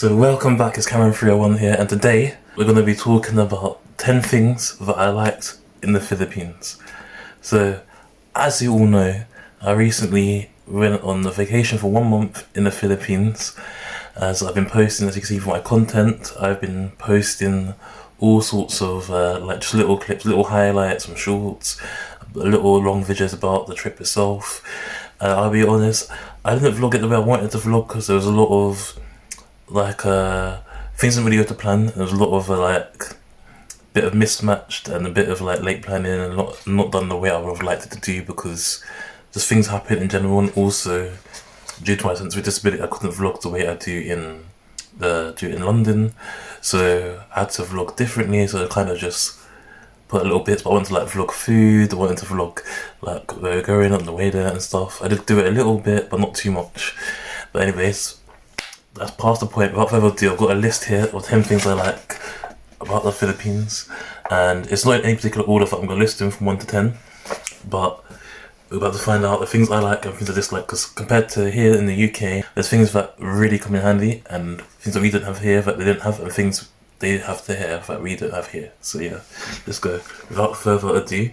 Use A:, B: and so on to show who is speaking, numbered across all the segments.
A: So welcome back, it's Cameron301 here, and today we're going to be talking about 10 things that I liked in the Philippines. So, as you all know, I recently went on a vacation for 1 month in the Philippines. As I've been posting, as you can see from my content, I've been posting all sorts of like just little clips, little highlights, some shorts, little long videos about the trip itself. I'll be honest, I didn't vlog it the way I wanted to vlog because there was a lot of like things didn't really go to plan. There was a lot of like bit of mismatched and a bit of like late planning and not done the way I would have liked it to do because just things happen in general, and also due to my sensory disability I couldn't vlog the way I do in London, so I had to vlog differently. So I kind of just put a little bits, but I wanted to like vlog food, I wanted to vlog like where we're going on the way there and stuff. I did do it a little bit but not too much. But anyways, that's past the point. Without further ado, I've got a list here of 10 things I like about the Philippines, and it's not in any particular order that I'm going to list them from 1 to 10, but we're about to find out the things I like and things I dislike, because compared to here in the UK, there's things that really come in handy and things that we don't have here that they didn't have, and things they have to here that we don't have here. So yeah, let's go. Without further ado,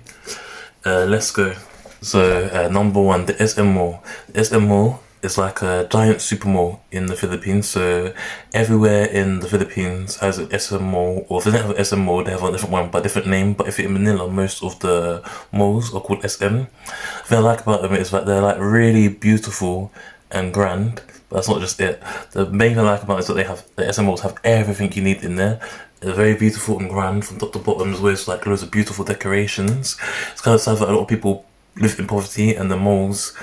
A: let's go. So number 1, the SM Mall. The SM Mall is like a giant super mall in the Philippines. So everywhere in the Philippines has an SM Mall, or if they don't have an SM Mall, they have a different one by a different name. But if you're in Manila, most of the malls are called SM. The thing I like about them is that they're like really beautiful and grand, but that's not just it. The main thing I like about it is that they have, the SM Malls have everything you need in there. They're very beautiful and grand from top to bottom, with like loads of beautiful decorations. It's kind of sad that a lot of people live in poverty and the malls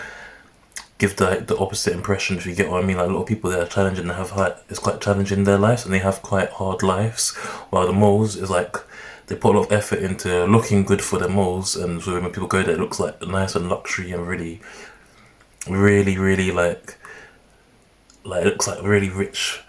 A: give the opposite impression, if you get what I mean. Like a lot of people that are challenging, they have it's quite challenging in their lives and they have quite hard lives, while the malls is like they put a lot of effort into looking good for their malls, and so when people go there it looks like nice and luxury and really like it looks like really rich.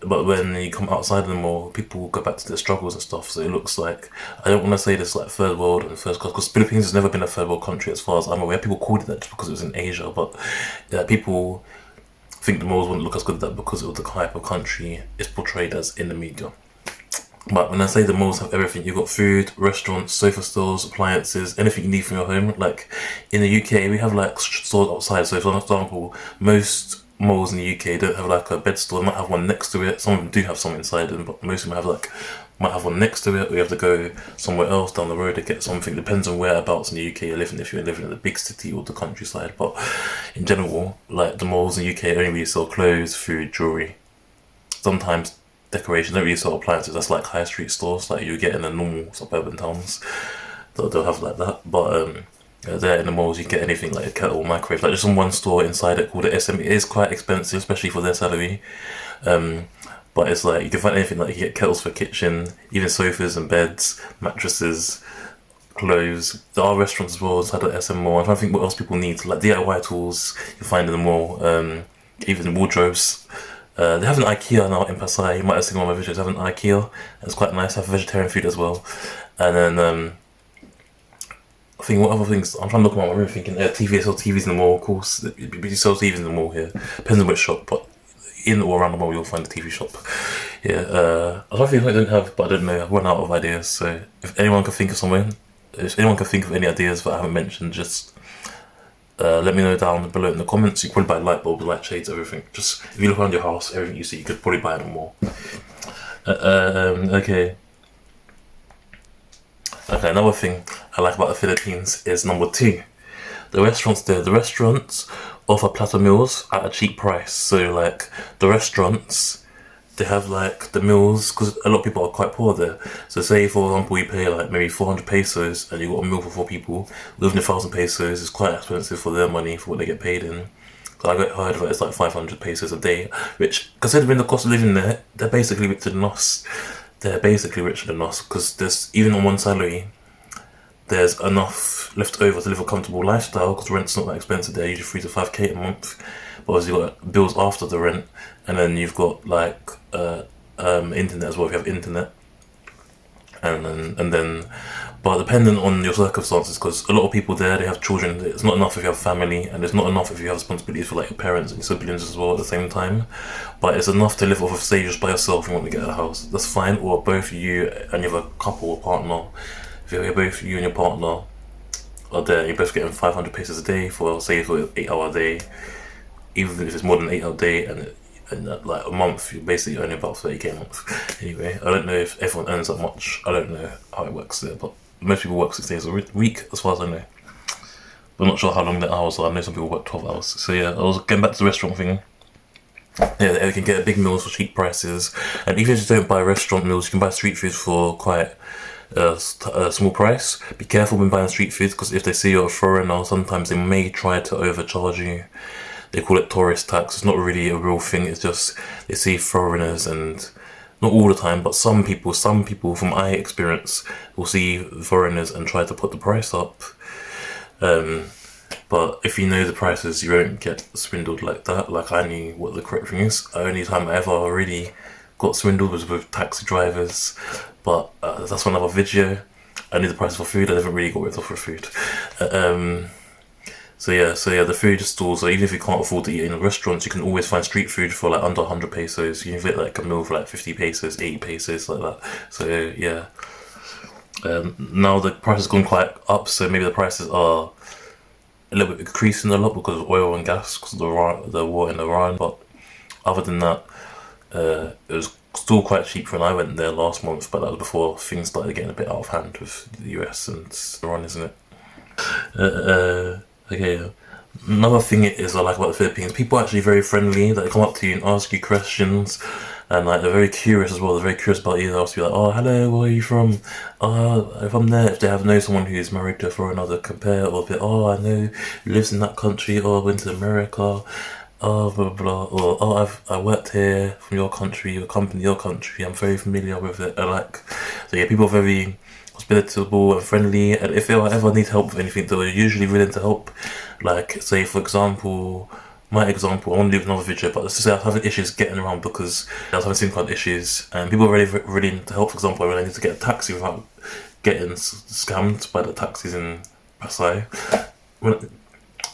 A: But when you come outside of the mall, people go back to their struggles and stuff. So it looks like, I don't want to say this like third world and first class, because Philippines has never been a third world country as far as I'm aware. People called it that just because it was in Asia, but yeah, people think the malls wouldn't look as good as that because of the type of country it's portrayed as in the media. But when I say the malls have everything, you've got food, restaurants, sofa stores, appliances, anything you need from your home. Like in the UK, we have like stores outside. So for example, most malls in the UK don't have like a bed store. They might have one next to it. Some of them do have some inside them, but most of them have might have one next to it, or you have to go somewhere else down the road to get something. Depends on whereabouts in the UK you're living, if you're living in the big city or the countryside. But in general, like the malls in the UK only really sell clothes, food, jewellery, sometimes decoration. They don't really sell appliances. That's like high street stores like you get in the normal suburban towns. They'll have like that, but there in the malls you get anything like a kettle, microwave. Like just on one store inside it called the SM. It is quite expensive, especially for their salary. But it's like you can find anything. Like you get kettles for kitchen, even sofas and beds, mattresses, clothes. There are restaurants as well inside the SM Mall. I'm trying to think what else people need. Like DIY tools you find in the mall. Even wardrobes. They have an IKEA now in Pasay. You might have seen one of my videos. They have an IKEA. It's quite nice. They have vegetarian food as well. And then I think what other things, I'm trying to look around my room thinking, TV, sell TVs in the mall, of course. You sell TVs in the mall here. Depends on which shop, but in or around the mall you'll find a TV shop. Yeah, I don't think I don't have, but I don't know, I've run out of ideas. So if anyone can think of something, if anyone can think of any ideas that I haven't mentioned, just let me know down below in the comments. You can probably buy light bulbs, light shades, everything. Just, if you look around your house, everything you see, you could probably buy it in the mall. Okay, another thing I like about the Philippines is number 2. The restaurants there. The restaurants offer platter meals at a cheap price. So like the restaurants, they have like the meals, because a lot of people are quite poor there. So say for example you pay like maybe 400 pesos and you got a meal for 4 people, living 1,000 pesos is quite expensive for their money, for what they get paid in. So I got heard that it's like 500 pesos a day, which considering the cost of living there, they're basically richer than us. Because there's, even on one salary, there's enough left over to live a comfortable lifestyle, because rent's not that expensive there, usually 3 to 5k a month. But obviously you've got bills after the rent, and then you've got like internet as well, if you have internet. And then But depending on your circumstances, because a lot of people there, they have children. It's not enough if you have family, and it's not enough if you have responsibilities for like your parents and siblings as well at the same time. But it's enough to live off of, say, just by yourself and want to get a house. That's fine. Or both you and you have a couple or partner. If you're both you and your partner are there, you're both getting 500 pesos a day for, say, for an 8 hour day. Even if it's more than an 8 hour day, and like a month, you're basically earning about 30k a month. Anyway, I don't know if everyone earns that much. I don't know how it works there, but most people work 6 days a week, as far as I know. But I'm not sure how long the hours are. I know some people work 12 hours. So yeah, I was getting back to the restaurant thing. Yeah, they can get big meals for cheap prices, and even if you don't buy restaurant meals, you can buy street food for quite a small price. Be careful when buying street food, because if they see you're a foreigner, sometimes they may try to overcharge you. They call it tourist tax. It's not really a real thing. It's just they see foreigners, and not all the time, but some people from my experience will see foreigners and try to put the price up. But if you know the prices, you won't get swindled like that. Like, I knew what the correct thing is. The only time I ever really got swindled was with taxi drivers, but that's for another video. I knew the prices for food. I never really got ripped off for food. So yeah, the food stalls, so even if you can't afford to eat in restaurants, you can always find street food for like under 100 pesos. You can get like a meal for like 50 pesos, 80 pesos, like that. So yeah. Now the price has gone quite up, so maybe the prices are a little bit increasing a lot because of oil and gas, because of the war in Iran. But other than that, it was still quite cheap when I went there last month, but that was before things started getting a bit out of hand with the US and Iran, isn't it? Okay, another thing is I like about the Philippines, people are actually very friendly. They come up to you and ask you questions, and like they're very curious as well. They're very curious about you. They'll ask you like, "Oh, hello, where are you from?" If I'm there, if they have know someone who's married to a foreigner, they compare, or be, "Oh, I know who lives in that country," or "went to America," blah blah blah, or "Oh, I worked here from your country, your company, your country. I'm very familiar with it." So yeah, people are very hospitable and friendly, and if they ever need help with anything, they're usually willing to help. Like, say for example, my example, I want to do another video, but let's just say I was having issues getting around because I was having SIM card issues, and people are really willing to help. For example, when I need to get a taxi without getting scammed by the taxis in Pasay.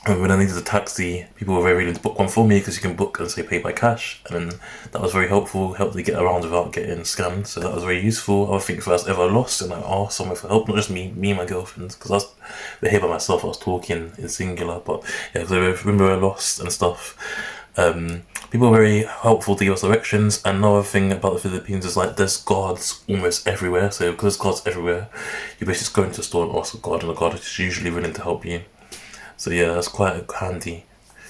A: When I needed a taxi, people were very willing to book one for me, because you can book and say pay by cash, and then that was very helpful, helped me get around without getting scammed, so that was very useful. I think if I was ever lost and I asked someone for help, not just me and my girlfriend, because I was here by myself, I was talking in singular, but yeah, because when we were lost and stuff, people are very helpful to give us directions. And another thing about the Philippines is like there's guards almost everywhere, so because there's guards everywhere, you basically just go into the store and ask a guard, and the guard is usually willing to help you. So yeah, that's quite handy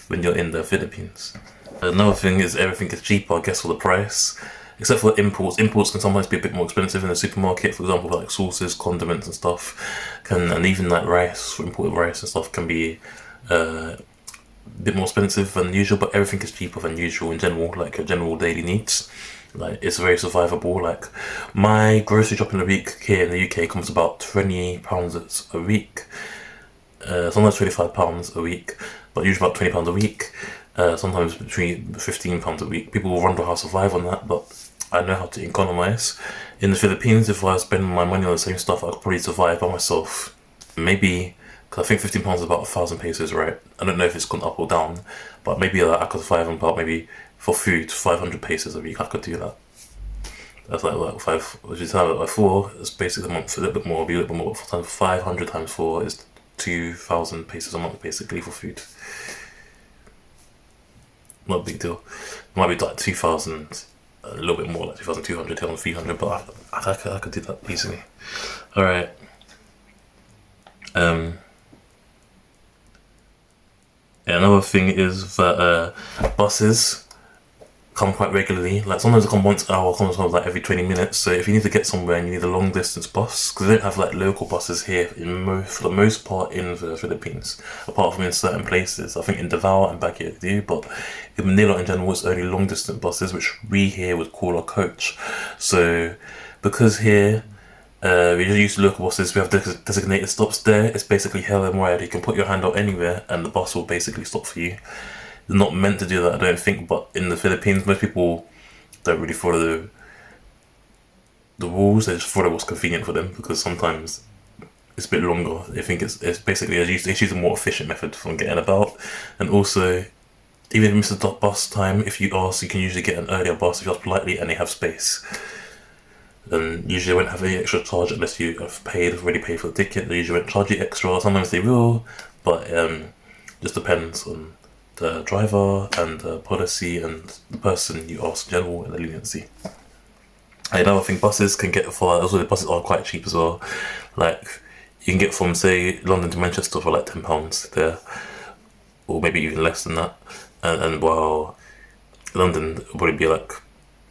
A: when you're in the Philippines. Another thing is everything is cheaper, I guess, for the price. Except for imports. Imports can sometimes be a bit more expensive in the supermarket. For example, like sauces, condiments and stuff. And even like rice, imported rice and stuff can be a bit more expensive than usual. But everything is cheaper than usual in general, like your general daily needs. Like, it's very survivable. Like, my grocery shopping a week here in the UK comes about £20 a week. Sometimes £25 a week, but usually about £20 a week. Sometimes between £15 a week. People will wonder how I survive on that, but I know how to economize. In the Philippines, if I spend my money on the same stuff, I could probably survive by myself. Maybe, because I think £15 is about 1,000 pesos, right? I don't know if it's gone up or down, but maybe I could survive on about, maybe for food, 500 pesos a week. I could do that. That's like five. If you divide it by 4, it's basically a month, a little bit more, be a little bit more. 500 times 4 is 2,000 pesos a month, basically, for food. Not a big deal. It might be like 2,000, a little bit more, like 2,200, 2,300, but I could do that easily. Alright. Yeah, another thing is that buses come quite regularly. Like, sometimes they come once an hour, sometimes like every 20 minutes. So if you need to get somewhere and you need a long distance bus, because they don't have like local buses here for the most part in the Philippines, apart from in certain places. I think in Davao and Baguio they do, but in Manila in general it's only long distance buses, which we here would call a coach. So because here we just use local buses, we have designated stops there. It's basically hell and wide. You can put your hand out anywhere and the bus will basically stop for you. They're not meant to do that, I don't think, but in the Philippines, most people don't really follow the rules. They just follow what's convenient for them, because sometimes it's a bit longer. I think it's basically it's used a more efficient method for getting about, and also even if you miss the bus time, if you ask, you can usually get an earlier bus if you ask politely and they have space. And usually they won't have any extra charge unless you have already paid for the ticket. They usually won't charge you extra. Sometimes they will, but just depends on the driver and the policy and the person you ask in general and the leniency. And another thing, buses can get for, also the buses are quite cheap as well. Like you can get from say London to Manchester for like £10 there, or maybe even less than that. And while London will probably be like,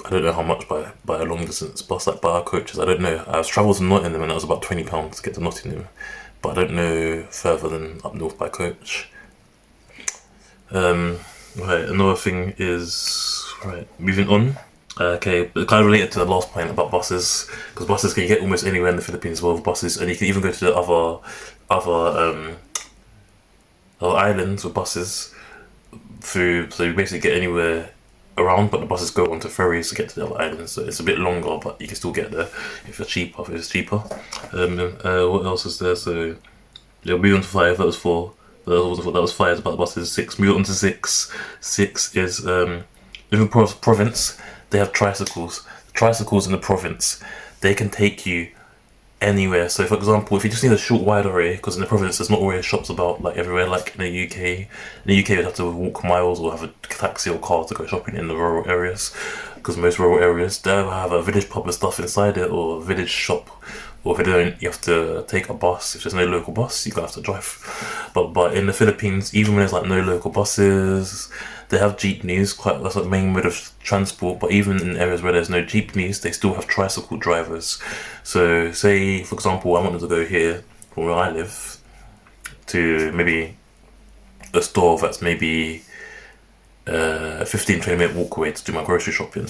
A: I don't know how much by a long distance bus, like by our coaches, I don't know. I was travelled to Nottingham and that was about £20 to get to Nottingham, but I don't know further than up north by coach. Right, another thing is, right, moving on. Okay, but kind of related to the last point about buses, because buses can get almost anywhere in the Philippines as well with buses, and you can even go to the other islands with buses through, so you basically get anywhere around, but the buses go onto ferries to get to the other islands, so it's a bit longer, but you can still get there if it's cheaper. What else is there? So they'll move on to 5. That was 4. That was 5 about the buses. 6. Move on to 6. 6 is in province. They have tricycles. The tricycles in the province, they can take you anywhere. So for example, if you just need a short wide array, because in the province there's not always shops about like everywhere like in the UK. In the UK you'd have to walk miles or have a taxi or car to go shopping in the rural areas, because most rural areas they'll have a village pub and stuff inside it, or a village shop, or if they don't, you have to take a bus. If there's no local bus, you're gonna have to drive. But in the Philippines, even when there's like no local buses, they have jeepneys, that's like the main mode of transport, but even in areas where there's no jeepneys, they still have tricycle drivers. So say, for example, I wanted to go here from where I live to maybe a store that's maybe a 15-20 minute walk away to do my grocery shopping.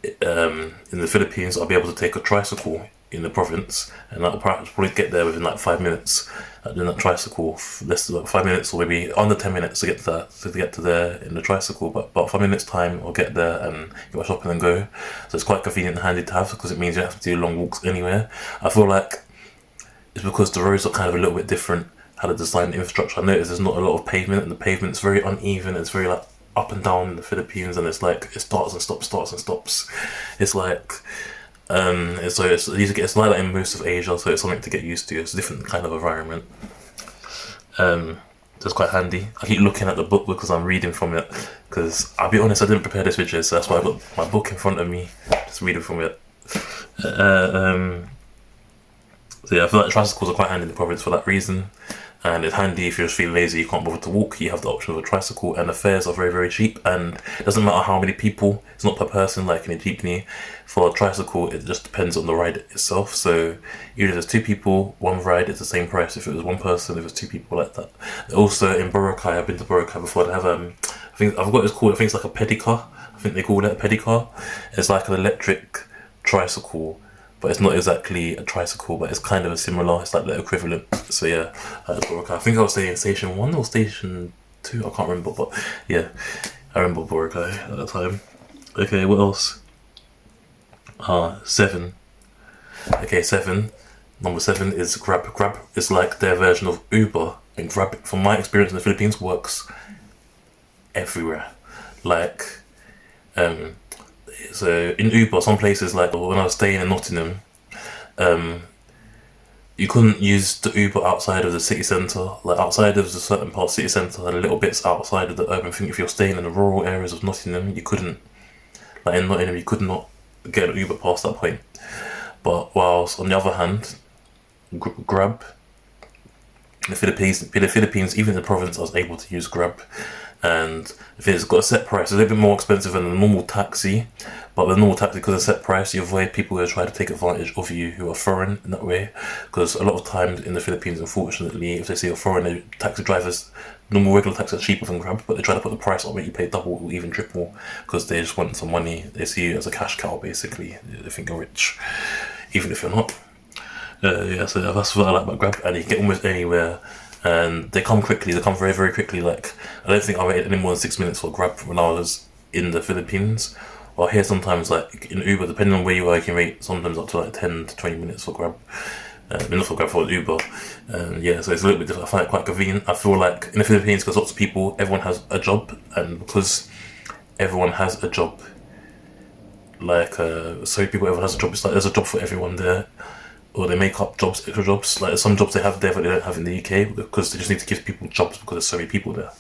A: In the Philippines, I'll be able to take a tricycle in the province, and I'll probably get there within like 5 minutes. Doing that tricycle, less than 5 minutes, or maybe under 10 minutes to get to there in the tricycle. But about 5 minutes time, I'll get there and get my shopping and go. So it's quite convenient and handy to have, because it means you don't have to do long walks anywhere. I feel like it's because the roads are kind of a little bit different, how they design the infrastructure. I noticed there's not a lot of pavement, and the pavement's very uneven. It's very like up and down in the Philippines, and it's like it starts and stops. It's like it's like that in most of Asia, so it's something to get used to. It's a different kind of environment. That's quite handy. I keep looking at the book because I'm reading from it, because I'll be honest, I didn't prepare this video, so that's why I got my book in front of me, just reading from it. So yeah, I feel like tricycles are quite handy in the province for that reason. And it's handy if you're just feeling lazy, you can't bother to walk, you have the option of a tricycle, and the fares are very, very cheap, and it doesn't matter how many people, it's not per person like in a jeepney. For a tricycle, it just depends on the ride itself. So either there's 2 people, 1 ride, it's the same price if it was 1 person, if it's 2 people, like that. Also in Boracay, I've been to Boracay before, they have I think I've got it's called, I think it's like a pedicar, I think they call it a pedicar. It's like an electric tricycle, but it's not exactly a tricycle, but it's kind of a similar, it's like the equivalent. So yeah, Boracay. I think I was saying station 1 or station 2, I can't remember, but yeah, I remember Boracay at the time. Okay, what else? 7. Okay, 7. Number 7 is Grab. Grab is like their version of Uber, and Grab, from my experience in the Philippines, works everywhere. Like, so in Uber, some places, like when I was staying in Nottingham, you couldn't use the Uber outside of the city centre, like outside of the certain part of the city centre, and little bits outside of the urban thing. If you're staying in the rural areas of Nottingham, you couldn't, like in Nottingham, you could not get an Uber past that point. But whilst on the other hand, Grab, in the Philippines, even in the province, I was able to use Grab. And if it's got a set price, it's a little bit more expensive than a normal taxi, but the normal taxi, because it's a set price, you avoid people who try to take advantage of you who are foreign in that way. Because a lot of times in the Philippines, unfortunately, if they see a foreigner, taxi drivers, normal regular taxis are cheaper than Grab, but they try to put the price up, make you pay double or even triple, because they just want some money. They see you as a cash cow, basically. They think you're rich, even if you're not. Yeah, so that's what I like about Grab, and you can get almost anywhere. And they come quickly, they come very, very quickly. Like, I don't think I waited any more than 6 minutes for Grab when I was in the Philippines. Well, here sometimes, like in Uber, depending on where you are, you can wait sometimes up to like 10 to 20 minutes for Grab. enough for Grab for Uber. Yeah, so it's a little bit different. I find it quite convenient. I feel like in the Philippines, because lots of people, everyone has a job, and because everyone has a job, like so many people, everyone has a job. It's like there's a job for everyone there, or they make up jobs, extra jobs. Like some jobs they have there that they don't have in the UK because they just need to give people jobs because there's so many people there.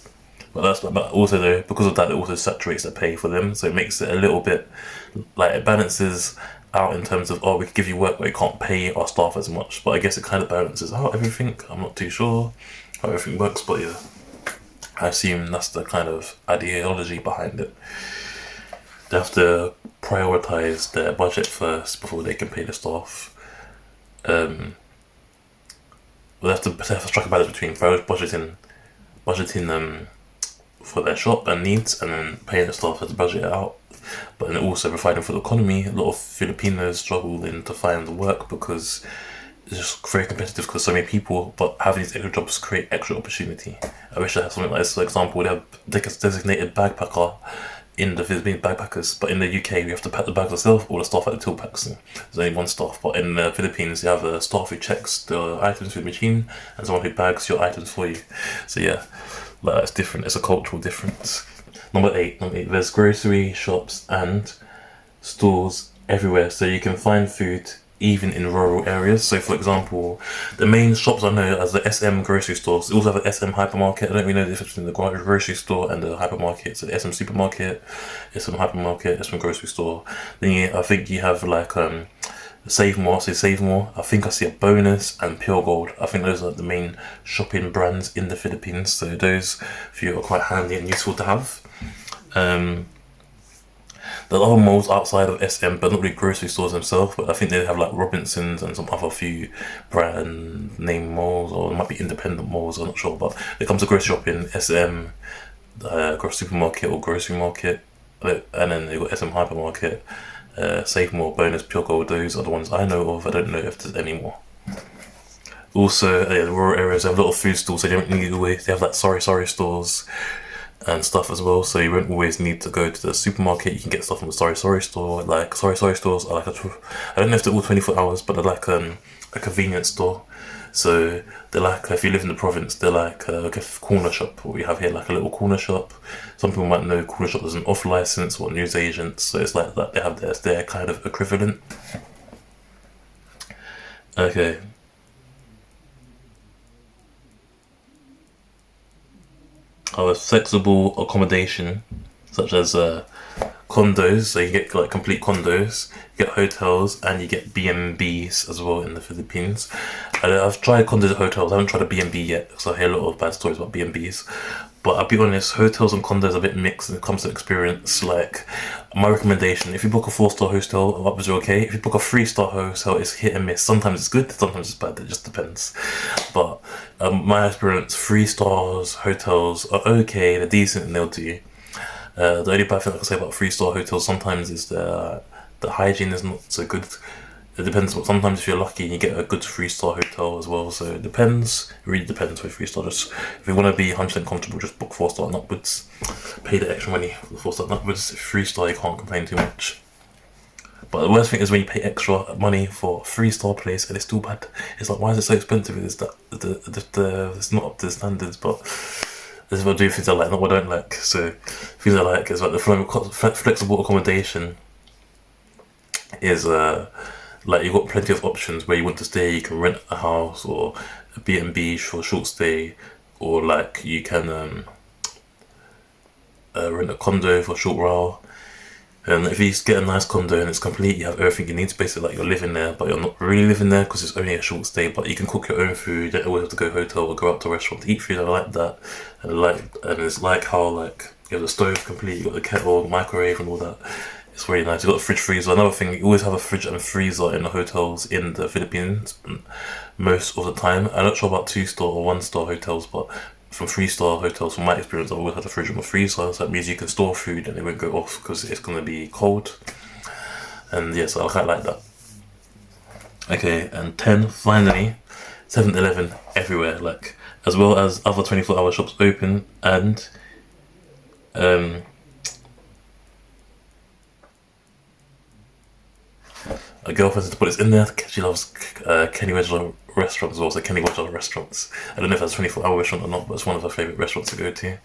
A: But also though, because of that, it also saturates the pay for them, so it makes it a little bit like it balances out in terms of, oh, we can give you work but we can't pay our staff as much. But I guess it kind of balances out everything. I'm not too sure how everything works, but yeah, I assume that's the kind of ideology behind it. They have to prioritize their budget first before they can pay the staff. They have to strike a balance between budgeting them for their shop and needs, and then paying the staff to budget it out. But then also providing for the economy. A lot of Filipinos struggle in to find work because it's just very competitive because so many people. But having these extra jobs create extra opportunity. I wish I had something like this. For example, they have like a designated bagpacker in the Philippines, backpackers, but in the UK we have to pack the bags ourselves. All the staff at the till packs them. There's only one staff, but in the Philippines you have a staff who checks the items through the machine and someone who bags your items for you. So yeah, like it's different. It's a cultural difference. Number eight. There's grocery shops and stores everywhere, so you can find food even in rural areas. So for example, the main shops I know as the SM grocery stores, they also have an SM hypermarket. I don't really know the difference between the grocery store and the hypermarket. So the SM supermarket, SM hypermarket, SM grocery store. Then I think you have like Save More. So Save More, I think I see a Bonus and Pure Gold. I think those are the main shopping brands in the Philippines, so those for you are quite handy and useful to have. There's other malls outside of SM, but not really grocery stores themselves. But I think they have like Robinsons and some other few brand name malls, or it might be independent malls. I'm not sure. But when it comes to grocery shopping, SM, supermarket or grocery market, and then they got SM hypermarket, Save More, Bonus, Pure Gold. Those are the ones I know of. I don't know if there's any more. Also, the rural areas have a lot of food stalls, so you don't need always. They have like sorry stores and stuff as well, so you won't always need to go to the supermarket. You can get stuff from the sorry store. Like sorry stores are like I don't know if they're all 24 hours, but they're like a convenience store. So they're like, if you live in the province, they're like a corner shop. What we have here, like a little corner shop. Some people might know corner shop as an off license or news agent. So it's like that. They have their kind of equivalent. Okay. Flexible accommodation, such as condos. So you get like complete condos, you get hotels, and you get B&Bs as well in the Philippines. And I've tried condos and hotels. I haven't tried a B&B yet because I hear a lot of bad stories about B&Bs. But I'll be honest, hotels and condos are a bit mixed when it comes to experience. Like, my recommendation, if you book a 4-star hostel, upwards are okay. If you book a 3-star hotel, it's hit and miss. Sometimes it's good, sometimes it's bad. It just depends. But my experience, 3 stars hotels are okay. They're decent and they'll do. The only bad thing I can say about 3-star hotels sometimes is the hygiene is not so good. It depends. Sometimes if you're lucky, you get a good 3-star hotel as well. So it depends. It really depends with 3-star. Just if you want to be 100% comfortable, just book 4-star and upwards. Pay the extra money for the 4-star and upwards. 3-star, you can't complain too much. But the worst thing is when you pay extra money for a 3-star place and it's still bad. It's like, why is it so expensive? It's that it's not up to the standards. But this is what I do, things I like, not what I don't like. So things I like is like the flexible accommodation is like you've got plenty of options where you want to stay. You can rent a house or a B&B for a short stay, or like you can rent a condo for a short while. And if you get a nice condo and it's complete, you have everything you need. It's basically like you're living there, but you're not really living there because it's only a short stay. But you can cook your own food. You don't always have to go hotel or go out to a restaurant to eat food. I like that, and it's like how like you have the stove complete, you got the kettle, microwave, and all that. It's really nice. You got the fridge, freezer. Another thing, you always have a fridge and freezer in the hotels in the Philippines most of the time. I'm not sure about 2-star or 1-star hotels, but from 3-star hotels, from my experience, I've always had a fridge and a freezer. So that means you can store food and it won't go off because it's going to be cold. And yeah, so I quite like that. Okay, and 10, finally, 7-Eleven everywhere, like, as well as other 24-hour shops open, and a girlfriend to put this in there. She loves Kenny restaurant as well. So Kenny watch other restaurants. I don't know if that's a 24-hour restaurant or not, but it's one of our favourite restaurants to go to.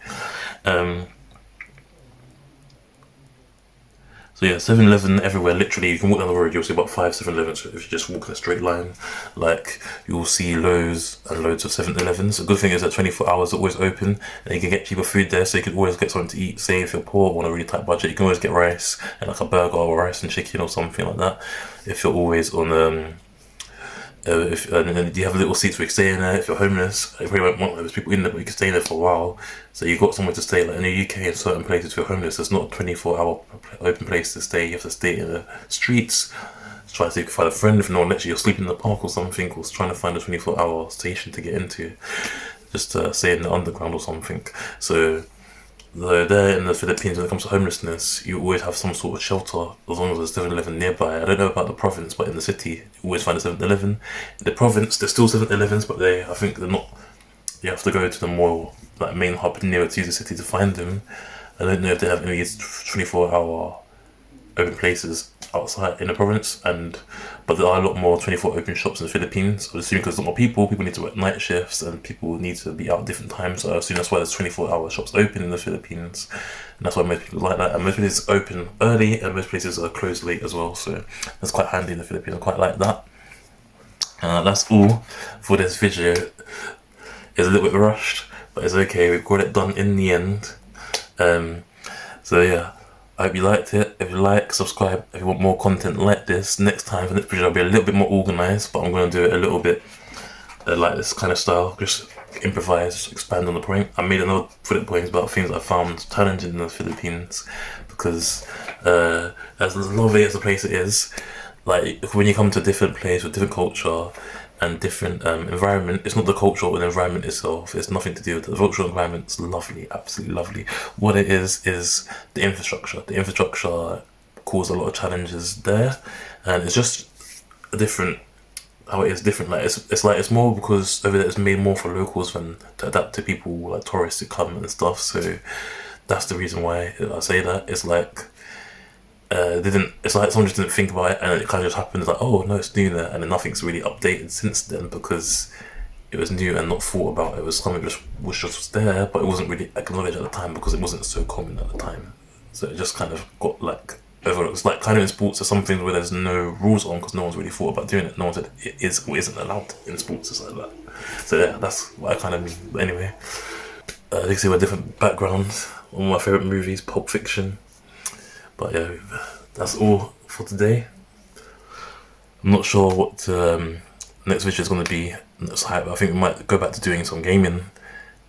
A: So yeah, 7-Eleven everywhere, literally. You can walk down the road, you'll see about 5 7-Elevens if you just walk in a straight line. Like, you'll see loads and loads of 7-Elevens. The good thing is that 24 hours are always open, and you can get cheaper food there, so you can always get something to eat. Say if you're poor or on a really tight budget, you can always get rice, and like a burger or rice and chicken or something like that. If you're always on and then you have little seats where you can stay in there. If you're homeless, you probably won't want those people in there, but you can stay in there for a while. So you've got somewhere to stay. Like in the UK, in certain places, if you're homeless, there's not a 24-hour open place to stay. You have to stay in the streets. Try to see if you can find a friend. If no one lets you, you're sleeping in the park or something, or trying to find a 24-hour station to get into. Just stay in the underground or something. So there in the Philippines, when it comes to homelessness, you always have some sort of shelter as long as there's 7-Eleven nearby. I don't know about the province, but in the city, you always find a 7-Eleven. In the province, there's still 7-Elevens, but I think they're not. You have to go to the more like main hub nearer to the city to find them. I don't know if they have any 24-hour open places outside in the province, but there are a lot more 24 open shops in the Philippines. I assume because a lot more people need to work night shifts, and people need to be out at different times. So I assume that's why there's 24-hour shops open in the Philippines, and that's why most people like that. And most places open early, and most places are closed late as well. So that's quite handy in the Philippines. I quite like that. That's all for this video. It's a little bit rushed, but it's okay. We've got it done in the end. So yeah. I hope you liked it. If you like, subscribe if you want more content like this. Next time, for the next video, I'll be a little bit more organised, but I'm going to do it a little bit like this kind of style. Just improvise, expand on the point. I made another bullet points about things I found challenging in the Philippines, because as lovely as the place it is, like when you come to a different place with different culture and different environment, it's not the culture or the environment itself. It's nothing to do with it. The cultural environment's lovely, absolutely lovely. What it is the infrastructure. The infrastructure caused a lot of challenges there, and it's just a different. How it is different. Like it's more because over there it's made more for locals than to adapt to people like tourists who come and stuff. So that's the reason why I say that. It's like. It's like someone just didn't think about it, and it kind of just happened. It's like, oh no, it's new there, and then nothing's really updated since then because it was new and not thought about. It was something was just there, but it wasn't really acknowledged at the time because it wasn't so common at the time. So it just kind of got like overlooked. It's like kind of in sports, there's some things where there's no rules on because no one's really thought about doing it. No one said it is or isn't allowed in sports. It's like that. So yeah, that's what I kind of mean. But anyway, you can see my different backgrounds. One of my favorite movies, Pulp Fiction. But yeah, that's all for today. I'm not sure what next video is going to be. Next hype. I think we might go back to doing some gaming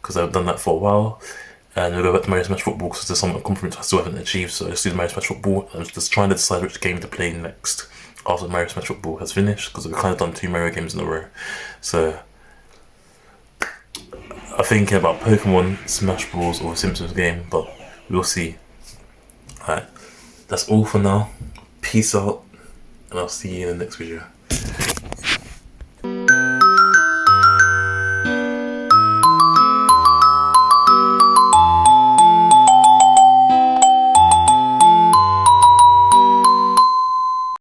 A: because I've done that for a while, and we'll go back to Mario Smash Football because there's some accomplishments I still haven't achieved. So let's do Mario Smash Football. I'm just trying to decide which game to play next after Mario Smash Football has finished, because we've kind of done 2 Mario games in a row. So I'm thinking about Pokemon, Smash Bros, or a Simpsons game, but we'll see. Alright. That's all for now. Peace out, and I'll see you in the next video.